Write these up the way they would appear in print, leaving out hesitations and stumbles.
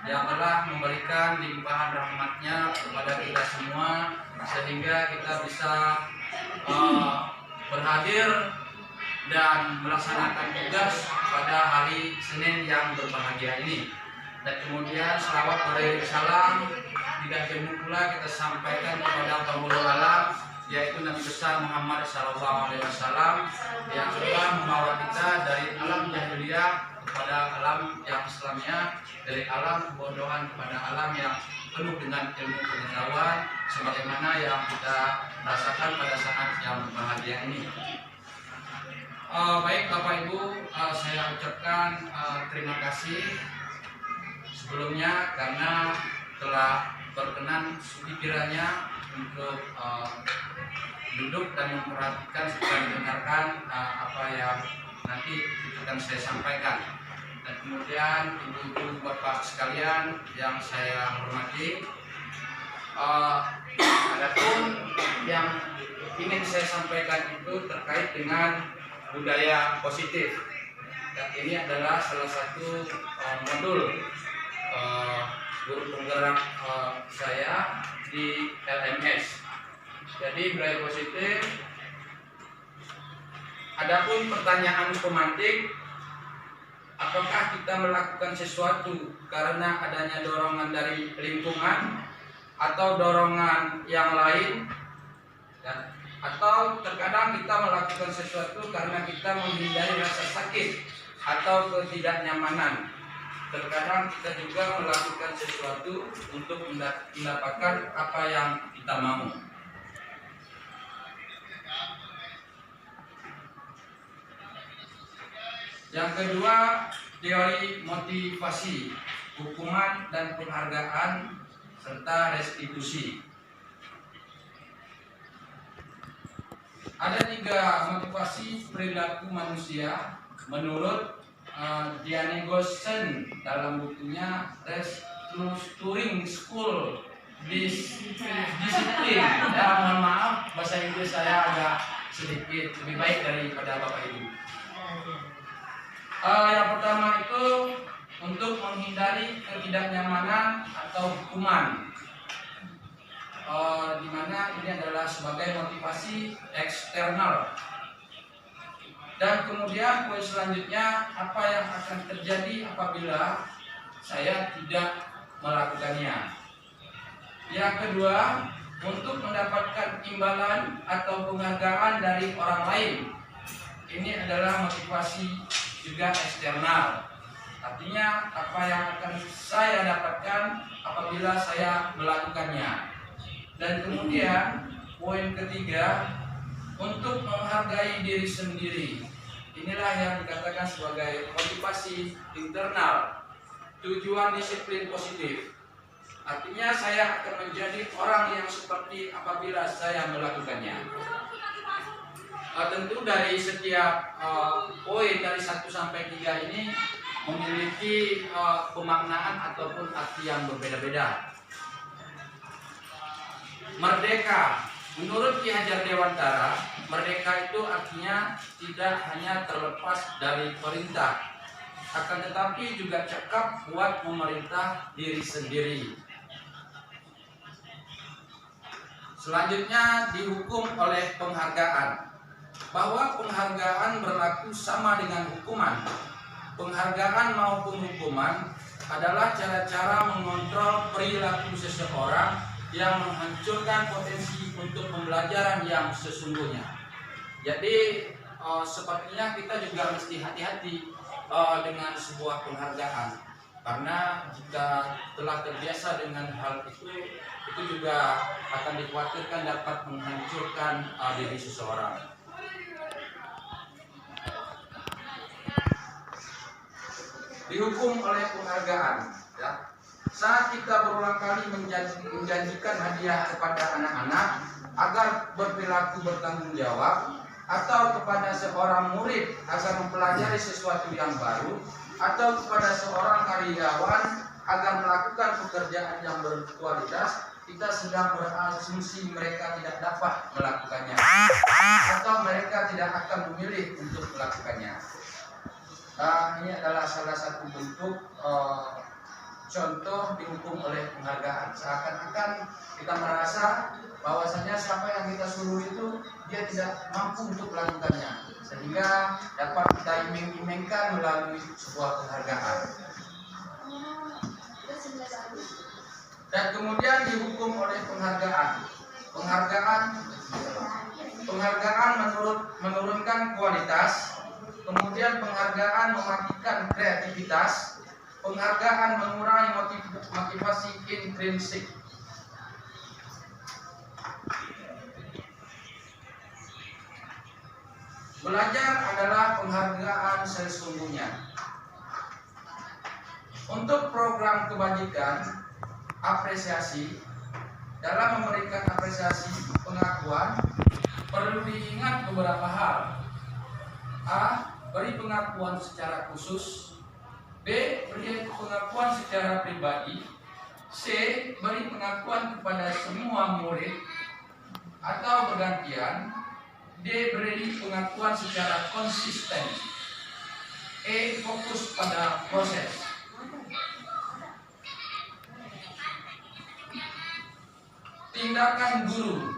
yang telah memberikan limpahan rahmatnya kepada kita semua sehingga kita bisa berhadir dan melaksanakan tugas pada hari Senin yang berbahagia ini. Dan kemudian selawat salam tidak jemu pula kita sampaikan kepada Pemuluh Alam, yaitu Nabi besar Muhammad SAW yang telah membawa kita dari alam jahiliyah kepada alam yang Islamnya, dari alam kebodohan kepada alam yang penuh dengan ilmu pengetahuan sebagaimana yang kita rasakan pada saat yang berbahagia ini. Baik Bapak Ibu, saya ucapkan terima kasih sebelumnya karena telah berkenan sekiranya untuk duduk dan memperhatikan serta mendengarkan apa yang nanti akan saya sampaikan. Dan kemudian ibu-ibu bapak sekalian yang saya hormati, adapun yang ingin saya sampaikan itu terkait dengan budaya positif. Dan ini adalah salah satu modul guru penggerak saya di LMS. Jadi budaya positif. Adapun pertanyaan pemantik, apakah kita melakukan sesuatu karena adanya dorongan dari lingkungan atau dorongan yang lain, ya? Atau terkadang kita melakukan sesuatu karena kita menghindari rasa sakit atau ketidaknyamanan. Terkadang kita juga melakukan sesuatu untuk mendapatkan apa yang kita mau. Yang kedua, teori motivasi, hukuman dan penghargaan serta restitusi. Ada 3 motivasi perilaku manusia menurut Diane dalam bukunya Restructuring School Discipline. Ya, mohon maaf bahasa Inggris saya agak sedikit lebih baik daripada Bapak Ibu. Yang pertama itu untuk menghindari ketidaknyamanan atau hukuman. Di mana ini adalah sebagai motivasi eksternal. Dan kemudian poin selanjutnya, apa yang akan terjadi apabila saya tidak melakukannya. Yang kedua, untuk mendapatkan imbalan atau penghargaan dari orang lain. Ini adalah motivasi juga eksternal. Artinya apa yang akan saya dapatkan apabila saya melakukannya. Dan kemudian poin ketiga, untuk menghargai diri sendiri. Inilah yang dikatakan sebagai motivasi internal, tujuan disiplin positif. Artinya saya akan menjadi orang yang seperti apabila saya melakukannya. Tentu dari setiap poin dari 1 sampai 3 ini memiliki pemaknaan ataupun arti yang berbeda-beda. Merdeka, menurut Ki Hajar Dewantara, merdeka itu artinya tidak hanya terlepas dari perintah, akan tetapi juga cakap buat memerintah diri sendiri. Selanjutnya dihukum oleh penghargaan, bahwa penghargaan berlaku sama dengan hukuman. Penghargaan maupun hukuman adalah cara-cara mengontrol perilaku seseorang yang menghancurkan potensi untuk pembelajaran yang sesungguhnya. Jadi sepertinya kita juga mesti hati-hati dengan sebuah penghargaan, karena jika telah terbiasa dengan hal itu juga akan dikhawatirkan dapat menghancurkan diri seseorang. Dihukum oleh penghargaan, ya. Saat kita berulang kali menjanjikan hadiah kepada anak-anak agar berperilaku bertanggung jawab, atau kepada seorang murid agar mempelajari sesuatu yang baru, atau kepada seorang karyawan agar melakukan pekerjaan yang berkualitas, kita sedang berasumsi mereka tidak dapat melakukannya, atau mereka tidak akan memilih untuk melakukannya. Ini adalah salah satu bentuk contoh dihukum oleh penghargaan. Seakan-akan kita merasa bahwasanya siapa yang kita suruh itu dia tidak mampu untuk melakukannya, sehingga dapat kita iming-imingkan melalui sebuah penghargaan. Dan kemudian dihukum oleh penghargaan. Penghargaan menurunkan kualitas, kemudian penghargaan mematikan kreativitas, penghargaan mengurangi motivasi intrinsik. Belajar adalah penghargaan sesungguhnya. Untuk program kebajikan, apresiasi, dalam memberikan apresiasi pengakuan perlu diingat beberapa hal. A. Beri pengakuan secara khusus. B. Beri pengakuan secara pribadi. C. Beri pengakuan kepada semua murid atau bergantian. D. Beri pengakuan secara konsisten. E. Fokus pada proses. Tindakan guru.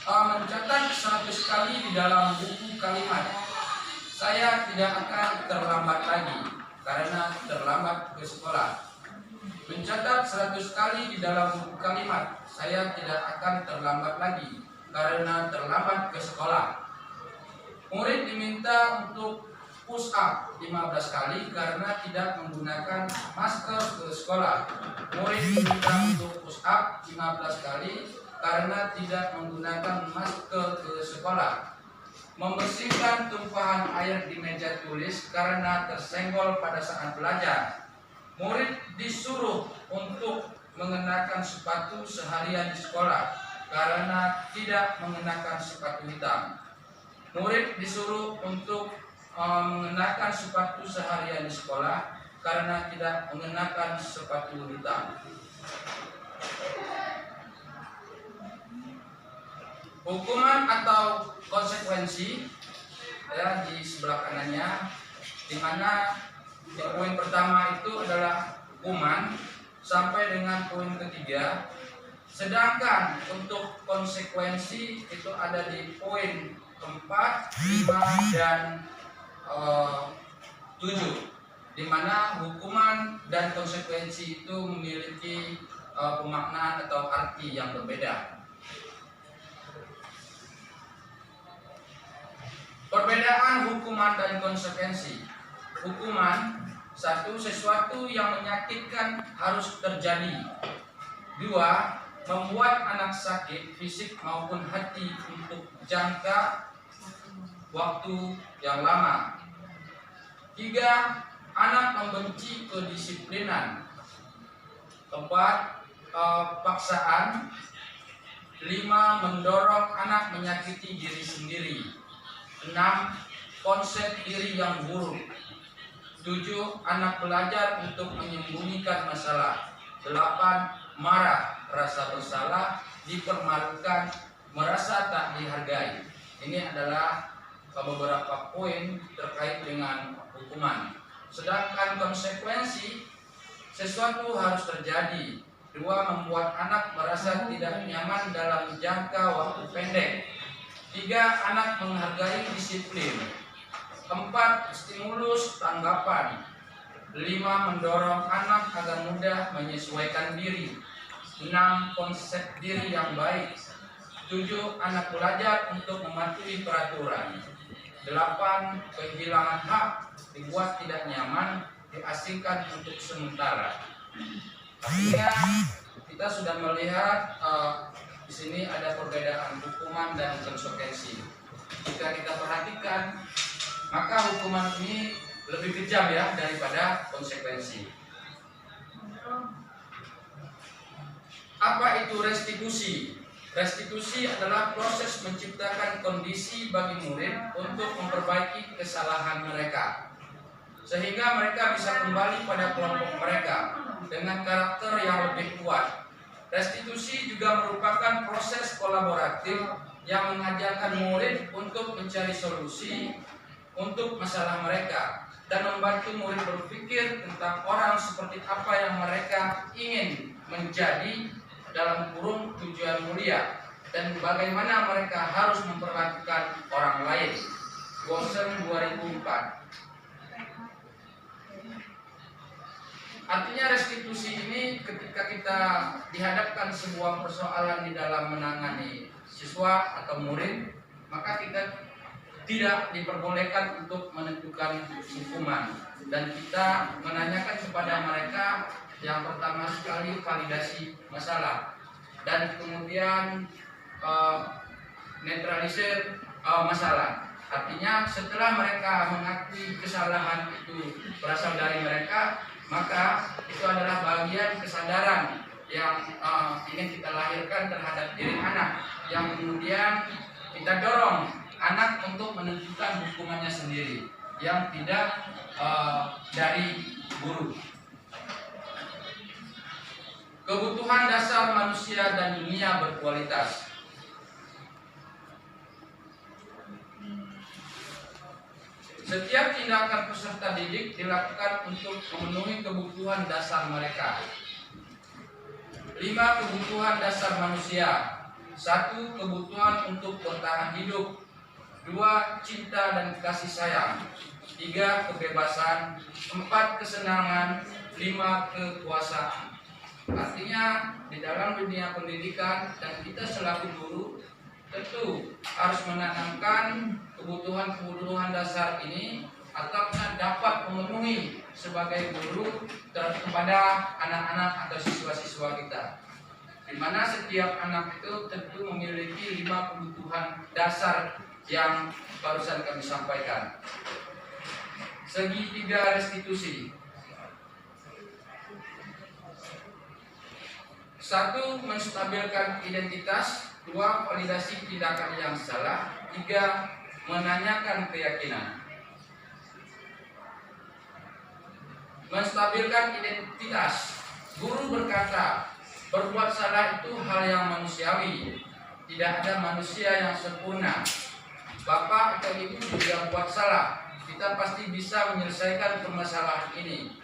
Mencatat 100 kali di dalam buku kalimat. Saya tidak akan terlambat lagi karena terlambat ke sekolah. Mencatat 100 kali di dalam buku kalimat. Saya tidak akan terlambat lagi karena terlambat ke sekolah. Murid diminta untuk push up 15 kali karena tidak menggunakan masker ke sekolah. Murid diminta untuk push up 15 kali karena tidak menggunakan masker ke sekolah. Membersihkan tumpahan air di meja tulis karena tersenggol pada saat belajar. Murid disuruh untuk mengenakan sepatu seharian di sekolah karena tidak mengenakan sepatu hitam. Murid disuruh untuk mengenakan sepatu seharian di sekolah karena tidak mengenakan sepatu hitam. Hukuman atau konsekuensi ya, di sebelah kanannya, di mana di poin pertama itu adalah hukuman sampai dengan poin ketiga, sedangkan untuk konsekuensi itu ada di poin 4, 5, dan 7, di mana hukuman dan konsekuensi itu memiliki pemaknaan atau arti yang berbeda. Perbedaan hukuman dan konsekuensi. Hukuman, 1. Sesuatu yang menyakitkan harus terjadi. 2. Membuat anak sakit fisik maupun hati untuk jangka waktu yang lama. 3. Anak membenci kedisiplinan. 4. Paksaan. 5. Mendorong anak menyakiti diri sendiri. 6. Konsep diri yang buruk. 7. Anak belajar untuk menyembunyikan masalah. 8. Marah, rasa bersalah, dipermalukan, merasa tak dihargai. Ini adalah beberapa poin terkait dengan hukuman. Sedangkan konsekuensi, sesuatu harus terjadi. 2. Membuat anak merasa tidak nyaman dalam jangka waktu pendek. 3. Anak menghargai disiplin. 4. Stimulus tanggapan. 5. Mendorong anak agar mudah menyesuaikan diri. 6. Konsep diri yang baik. 7. Anak belajar untuk mematuhi peraturan. 8. Kehilangan hak, dibuat tidak nyaman, diasingkan untuk sementara. Artinya kita sudah melihat di sini ada perbedaan hukuman dan konsekuensi. Jika kita perhatikan, maka hukuman ini lebih kejam ya daripada konsekuensi. Apa itu restitusi? Restitusi adalah proses menciptakan kondisi bagi murid untuk memperbaiki kesalahan mereka, sehingga mereka bisa kembali pada kelompok mereka dengan karakter yang lebih kuat. Restitusi juga merupakan proses kolaboratif yang mengajarkan murid untuk mencari solusi untuk masalah mereka dan membantu murid berpikir tentang orang seperti apa yang mereka ingin menjadi dalam kurung tujuan mulia dan bagaimana mereka harus memperlakukan orang lain. Gosen 2004. Artinya restitusi ini ketika kita dihadapkan sebuah persoalan di dalam menangani siswa atau murid, maka kita tidak diperbolehkan untuk menentukan hukuman dan kita menanyakan kepada mereka yang pertama sekali validasi masalah dan kemudian netralisir masalah. Artinya setelah mereka mengakui kesalahan itu berasal dari mereka, maka itu adalah bagian kesadaran yang ingin kita lahirkan terhadap diri anak, yang kemudian kita dorong anak untuk menentukan hukumannya sendiri, yang tidak dari guru. Kebutuhan dasar manusia dan dunia berkualitas. Setiap tindakan peserta didik dilakukan untuk memenuhi kebutuhan dasar mereka. 5 kebutuhan dasar manusia. 1 kebutuhan untuk bertahan hidup. 2 cinta dan kasih sayang. 3 kebebasan. 4 kesenangan. 5 kekuasaan. Artinya di dalam dunia pendidikan dan kita selaku guru tentu harus menanamkan kebutuhan-kebutuhan dasar ini atau dapat memenuhi sebagai guru kepada anak-anak atau siswa-siswa kita, di mana setiap anak itu tentu memiliki 5 kebutuhan dasar yang barusan kami sampaikan. Segitiga restitusi. 1. Menstabilkan identitas. 2. Validasi tindakan yang salah. 3. Menanyakan keyakinan. Menstabilkan identitas. Guru berkata, berbuat salah itu hal yang manusiawi. Tidak ada manusia yang sempurna. Bapak atau ibu juga buat salah. Kita pasti bisa menyelesaikan permasalahan ini.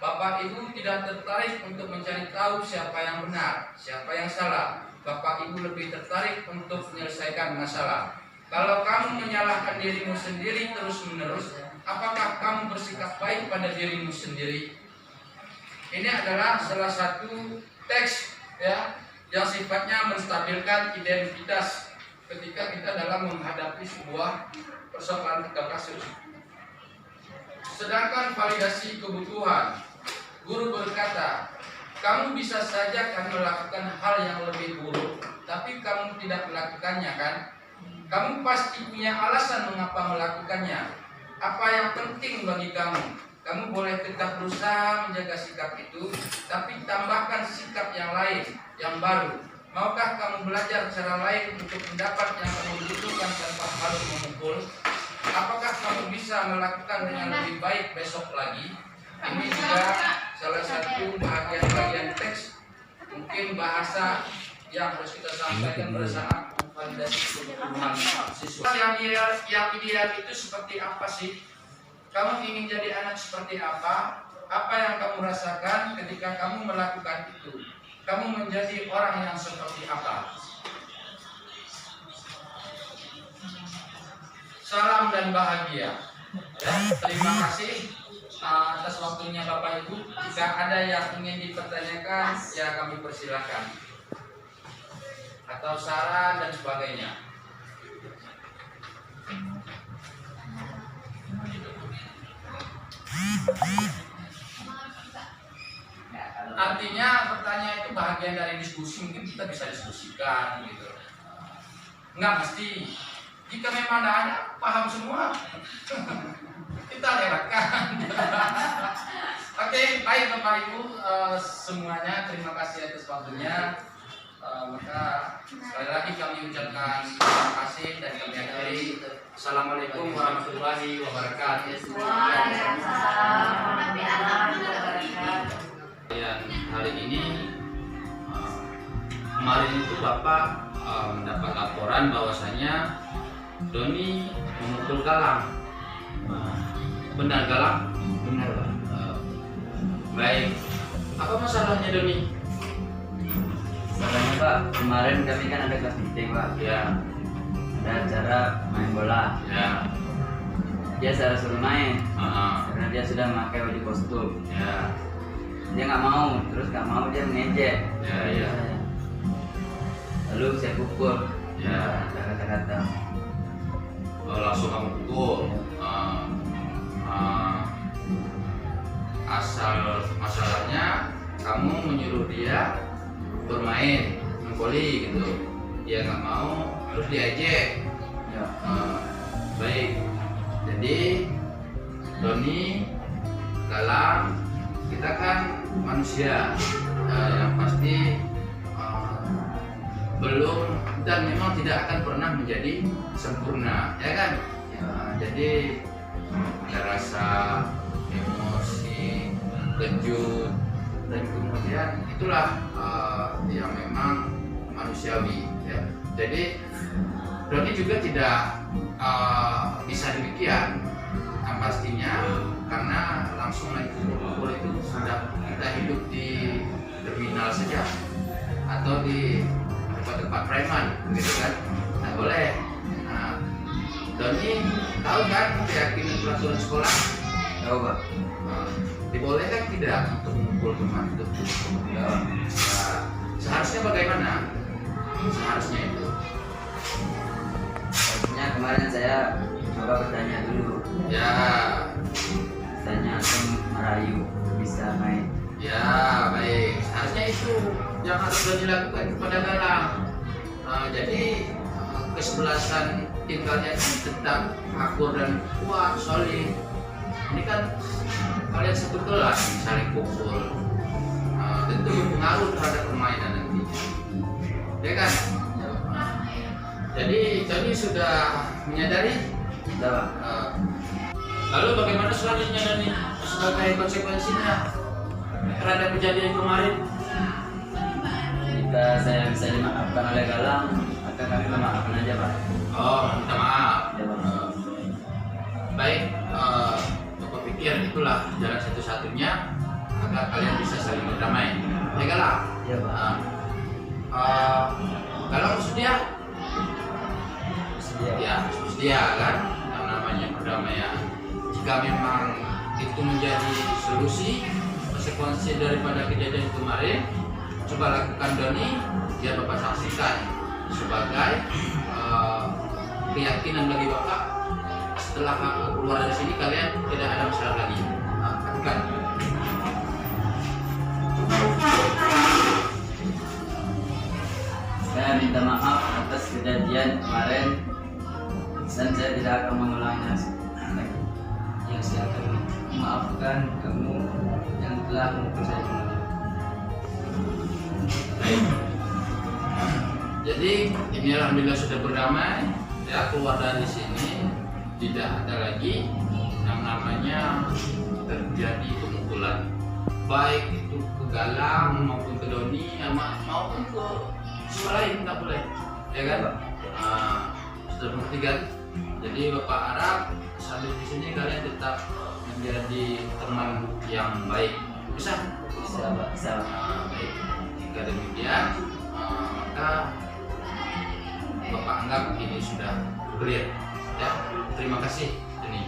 Bapak ibu tidak tertarik untuk mencari tahu siapa yang benar, siapa yang salah. Bapak ibu lebih tertarik untuk menyelesaikan masalah. Kalau kamu menyalahkan dirimu sendiri terus-menerus, apakah kamu bersikap baik pada dirimu sendiri? Ini adalah salah satu teks yang sifatnya menstabilkan identitas ketika kita dalam menghadapi sebuah persoalan atau kasus. Sedangkan validasi kebutuhan, guru berkata, kamu bisa saja kan melakukan hal yang lebih buruk, tapi kamu tidak melakukannya kan? Kamu pasti punya alasan mengapa melakukannya. Apa yang penting bagi kamu? Kamu boleh tetap berusaha menjaga sikap itu, tapi tambahkan sikap yang lain, yang baru. Maukah kamu belajar cara lain untuk mendapat yang kamu butuhkan tanpa harus memukul? Apakah kamu bisa melakukan dengan lebih baik besok lagi? Ini juga salah satu bagian teks, mungkin bahasa yang harus kita sampaikan pada saat validasi kebutuhan siswa. Yang ideal itu seperti apa sih? Kamu ingin jadi anak seperti apa? Apa yang kamu rasakan ketika kamu melakukan itu? Kamu menjadi orang yang seperti apa? Salam dan bahagia. Ya, terima kasih atas waktunya Bapak Ibu. Jika ada yang ingin dipertanyakan, ya kami persilakan. Atau saran dan sebagainya. Artinya pertanyaan itu bagian dari diskusi, mungkin kita bisa diskusikan gitu. Enggak mesti. Jika memang ada paham semua, kita lewatkan. Oke, baik Bapak Ibu semuanya, terima kasih atas waktunya. Maka sekali lagi kami ucapkan terima kasih dan kami akhiri. Assalamualaikum warahmatullahi wabarakatuh. Hari ini kemarin itu Bapak mendapat laporan bahwasanya Doni memukul Galang. Benar Galang? Benar Pak. Baik. Apa masalahnya Doni? Soalnya Pak, kemarin kami kan ada kelas meeting Pak. Ya. Ada acara main bola. Ya. Dia saya suruh main karena dia sudah memakai baju kostum. Ya. Dia nggak mau, terus nggak mau dia mengejek. Ya. Lalu saya pukul. Ya. Ada kata-kata. Langsung kamu pukul. Asal masalahnya kamu menyuruh dia bermain voli gitu, dia nggak mau, terus diajak. Ya. Baik, jadi Doni, Galang, kita kan manusia yang pasti belum dan memang tidak akan pernah menjadi sempurna, ya kan? Jadi ada rasa emosi, kejut, dan kemudian itulah yang memang manusiawi, ya. Jadi Doni juga tidak bisa demikian, yang pastinya karena langsung naik pukul itu sudah kita hidup di terminal saja atau di tempat-tempat preman, gitu kan? Nggak boleh. Nah, Doni tahu kan keyakinan peraturan sekolah? Tahu Pak. Dibolehkan tidak untuk memukul teman itu? Nah, seharusnya bagaimana? Seharusnya itu. Harusnya kemarin saya coba bertanya dulu. Ya, Tanya atau merayu bisa main. ya baik. Seharusnya itu yang harus dilakukan kepada Galang. Jadi kesebelasan tim kalian itu tetap akur dan kuat, solid. Ini kan kalian satu kelas saling pukul, tentu berpengaruh terhadap permainan nantinya, ya kan? Jadi sudah menyadari. Sudah Pak. Lalu bagaimana selanjutnya Doni sebagai konsekuensinya terhadap kejadian kemarin? Jika saya bisa dimaafkan oleh Galang, maka kami memaafkan aja Pak. Oh, minta maaf. Ya Pak. Baik, Bapak pikir itulah jalan satu-satunya agar kalian bisa saling berdamai. Ya Galang? Ya Pak. Galang bersedia? Sedia. Ya, bersedia kan? Yang namanya perdamaian. Jika memang itu menjadi solusi konsekuensi daripada kejadian kemarin, coba lakukan Doni, biar Bapak saksikan sebagai keyakinan bagi Bapak. Setelah keluar dari sini kalian tidak ada masalah lagi. Lakukan. Saya minta maaf atas kejadian kemarin dan saya tidak akan mengulanginya lagi. Yang saya akan memaafkan kamu yang telah memukul saya kemarin. Baik. Jadi ini alhamdulillah sudah berdamai, ya, keluar dari sini tidak ada lagi yang namanya terjadi pemukulan, baik itu ke Galang maupun ke Doni maupun ke siswa lain, nggak boleh, ya kan? Sudah mengerti kan? Jadi Bapak harap sampai di sini kalian tetap menjadi teman yang baik, bisa? Bisa Pak, bisa Pak. Baik, jika demikian maka Bapak anggap ini sudah clear, ya. Terima kasih Doni.